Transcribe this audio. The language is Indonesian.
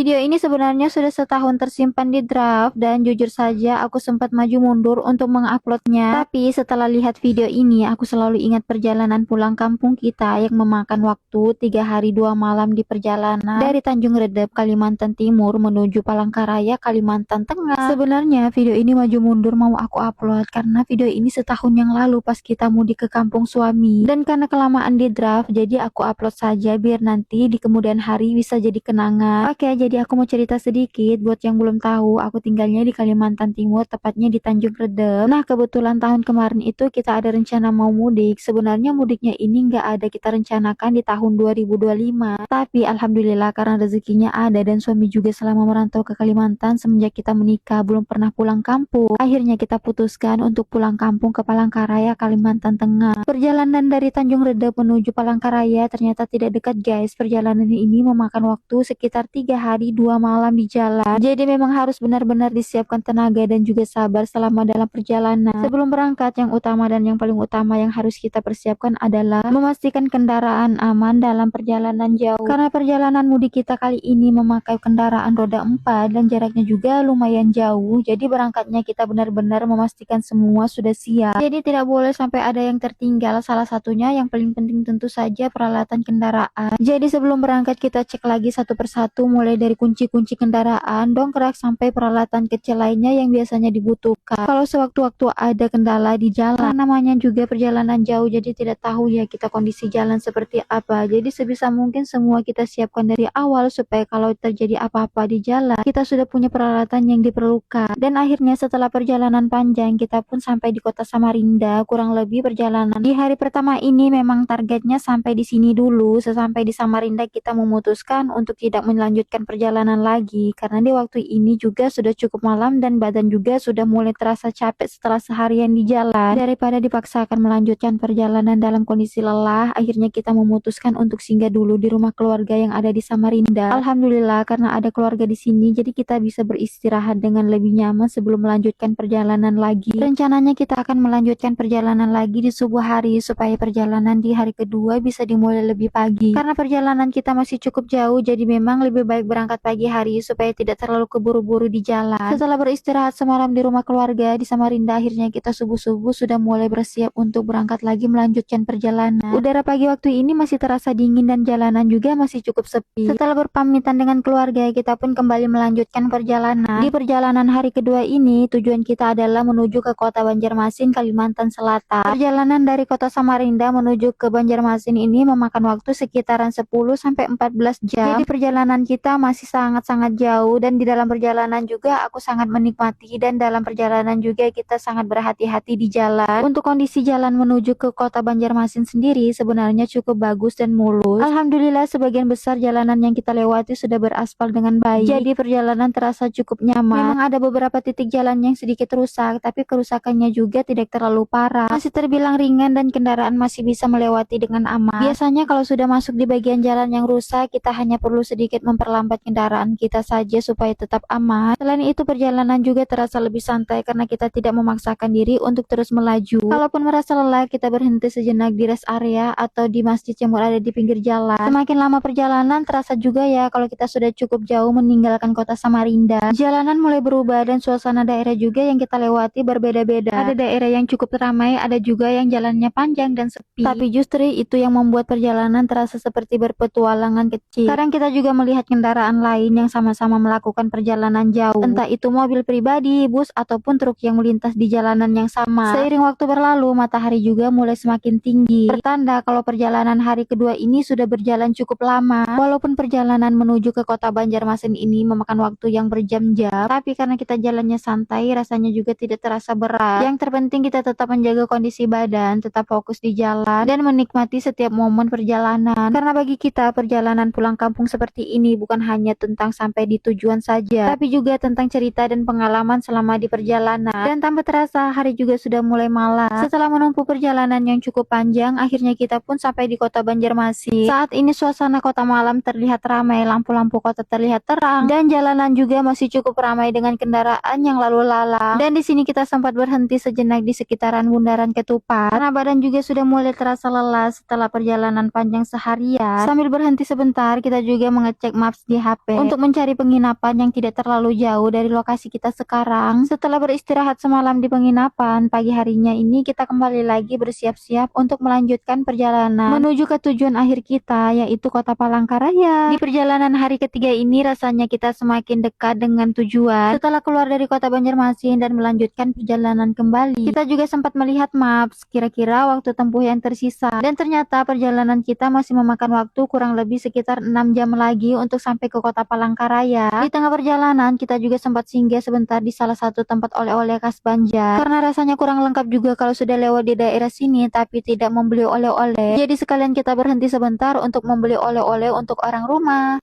Video ini sebenarnya sudah setahun tersimpan di draft dan jujur saja aku sempat maju mundur untuk menguploadnya. Tapi setelah lihat video ini aku selalu ingat perjalanan pulang kampung kita yang memakan waktu 3 hari 2 malam di perjalanan dari Tanjung Redep, Kalimantan Timur menuju Palangkaraya, Kalimantan Tengah. Sebenarnya video ini maju mundur mau aku upload karena video ini setahun yang lalu pas kita mudik ke kampung suami. Dan karena kelamaan di draft jadi aku upload saja biar nanti di kemudian hari bisa jadi kenangan. Oke, jadi aku mau cerita sedikit buat yang belum tahu, aku tinggalnya di Kalimantan Timur, tepatnya di Tanjung Redep. Nah, kebetulan tahun kemarin itu kita ada rencana mau mudik. Sebenarnya mudiknya ini nggak ada kita rencanakan di tahun 2025. Tapi alhamdulillah karena rezekinya ada dan suami juga selama merantau ke Kalimantan semenjak kita menikah belum pernah pulang kampung. Akhirnya kita putuskan untuk pulang kampung ke Palangkaraya, Kalimantan Tengah. Perjalanan dari Tanjung Redep menuju Palangkaraya ternyata tidak dekat guys. Perjalanan ini memakan waktu sekitar 3 hari 2 malam di jalan. Jadi memang harus benar-benar disiapkan tenaga dan juga sabar selama dalam perjalanan. Sebelum berangkat, yang utama dan yang paling utama yang harus kita persiapkan adalah memastikan kendaraan aman dalam perjalanan jauh. Karena perjalanan mudik kita kali ini memakai kendaraan roda 4 dan jaraknya juga lumayan jauh. Jadi berangkatnya kita benar-benar memastikan semua sudah siap. Jadi tidak boleh sampai ada yang tertinggal. Salah satunya yang paling penting tentu saja peralatan kendaraan. Jadi sebelum berangkat kita cek lagi satu persatu mulai dari kunci-kunci kendaraan, dongkrak sampai peralatan kecil lainnya yang biasanya dibutuhkan. Kalau sewaktu-waktu ada kendala di jalan, namanya juga perjalanan jauh jadi tidak tahu ya kita kondisi jalan seperti apa. Jadi sebisa mungkin semua kita siapkan dari awal supaya kalau terjadi apa-apa di jalan, kita sudah punya peralatan yang diperlukan. Dan akhirnya setelah perjalanan panjang kita pun sampai di kota Samarinda. Kurang lebih perjalanan di hari pertama ini memang targetnya sampai di sini dulu. Sesampai di Samarinda kita memutuskan untuk tidak melanjutkan perjalanan lagi karena di waktu ini juga sudah cukup malam dan badan juga sudah mulai terasa capek setelah seharian di jalan. Daripada dipaksakan melanjutkan perjalanan dalam kondisi lelah, akhirnya kita memutuskan untuk singgah dulu di rumah keluarga yang ada di Samarinda. Alhamdulillah karena ada keluarga di sini jadi kita bisa beristirahat dengan lebih nyaman sebelum melanjutkan perjalanan lagi. Rencananya kita akan melanjutkan perjalanan lagi di subuh hari supaya perjalanan di hari kedua bisa dimulai lebih pagi. Karena perjalanan kita masih cukup jauh jadi memang lebih baik berangkat pagi hari supaya tidak terlalu keburu-buru di jalan. Setelah beristirahat semalam di rumah keluarga di Samarinda, akhirnya kita subuh-subuh sudah mulai bersiap untuk berangkat lagi melanjutkan perjalanan. Udara pagi waktu ini masih terasa dingin dan jalanan juga masih cukup sepi. Setelah berpamitan dengan keluarga, kita pun kembali melanjutkan perjalanan. Di perjalanan hari kedua ini, tujuan kita adalah menuju ke kota Banjarmasin, Kalimantan Selatan. Perjalanan dari kota Samarinda menuju ke Banjarmasin ini memakan waktu sekitaran 10-14 jam. Jadi perjalanan kita masih sangat-sangat jauh dan di dalam perjalanan juga aku sangat menikmati dan dalam perjalanan juga kita sangat berhati-hati di jalan. Untuk kondisi jalan menuju ke kota Banjarmasin sendiri sebenarnya cukup bagus dan mulus. Alhamdulillah sebagian besar jalanan yang kita lewati sudah beraspal dengan baik. Jadi perjalanan terasa cukup nyaman. Memang ada beberapa titik jalan yang sedikit rusak, tapi kerusakannya juga tidak terlalu parah. Masih terbilang ringan dan kendaraan masih bisa melewati dengan aman. Biasanya kalau sudah masuk di bagian jalan yang rusak, kita hanya perlu sedikit memperlambat kendaraan kita saja supaya tetap aman. Selain itu perjalanan juga terasa lebih santai karena kita tidak memaksakan diri untuk terus melaju. Kalaupun merasa lelah, kita berhenti sejenak di rest area atau di masjid yang berada di pinggir jalan. Semakin lama perjalanan terasa juga ya kalau kita sudah cukup jauh meninggalkan kota Samarinda. Jalanan mulai berubah dan suasana daerah juga yang kita lewati berbeda-beda. Ada daerah yang cukup ramai, ada juga yang jalannya panjang dan sepi. Tapi justru itu yang membuat perjalanan terasa seperti berpetualangan kecil. Sekarang kita juga melihat kendaraan lain yang sama-sama melakukan perjalanan jauh. Entah itu mobil pribadi, bus, ataupun truk yang melintas di jalanan yang sama. Seiring waktu berlalu, matahari juga mulai semakin tinggi. Pertanda kalau perjalanan hari kedua ini sudah berjalan cukup lama. Walaupun perjalanan menuju ke kota Banjarmasin ini memakan waktu yang berjam-jam, tapi karena kita jalannya santai, rasanya juga tidak terasa berat. Yang terpenting kita tetap menjaga kondisi badan, tetap fokus di jalan, dan menikmati setiap momen perjalanan. Karena bagi kita, perjalanan pulang kampung seperti ini bukan hanya tentang sampai di tujuan saja, tapi juga tentang cerita dan pengalaman selama di perjalanan. Dan tanpa terasa, hari juga sudah mulai malam. Setelah menempuh perjalanan yang cukup panjang, akhirnya kita pun sampai di kota Banjarmasin. Saat ini suasana kota malam terlihat ramai, lampu-lampu kota terlihat terang, dan jalanan juga masih cukup ramai dengan kendaraan yang lalu lalang. Dan di sini kita sempat berhenti sejenak di sekitaran Bundaran Ketupat, karena badan juga sudah mulai terasa lelah setelah perjalanan panjang seharian. Sambil berhenti sebentar, kita juga mengecek maps di HP untuk mencari penginapan yang tidak terlalu jauh dari lokasi kita sekarang. Setelah beristirahat semalam di penginapan, pagi harinya ini kita kembali lagi bersiap-siap untuk melanjutkan perjalanan menuju ke tujuan akhir kita, yaitu Kota Palangkaraya. Di perjalanan hari ketiga ini rasanya kita semakin dekat dengan tujuan. Setelah keluar dari kota Banjarmasin dan melanjutkan perjalanan kembali, kita juga sempat melihat maps kira-kira waktu tempuh yang tersisa, dan ternyata perjalanan kita masih memakan waktu kurang lebih sekitar 6 jam lagi untuk sampai ke Kota Palangkaraya. Di tengah perjalanan kita juga sempat singgah sebentar di salah satu tempat oleh-oleh khas Banjar, karena rasanya kurang lengkap juga kalau sudah lewat di daerah sini tapi tidak membeli oleh-oleh. Jadi sekalian kita berhenti sebentar untuk membeli oleh-oleh untuk orang rumah.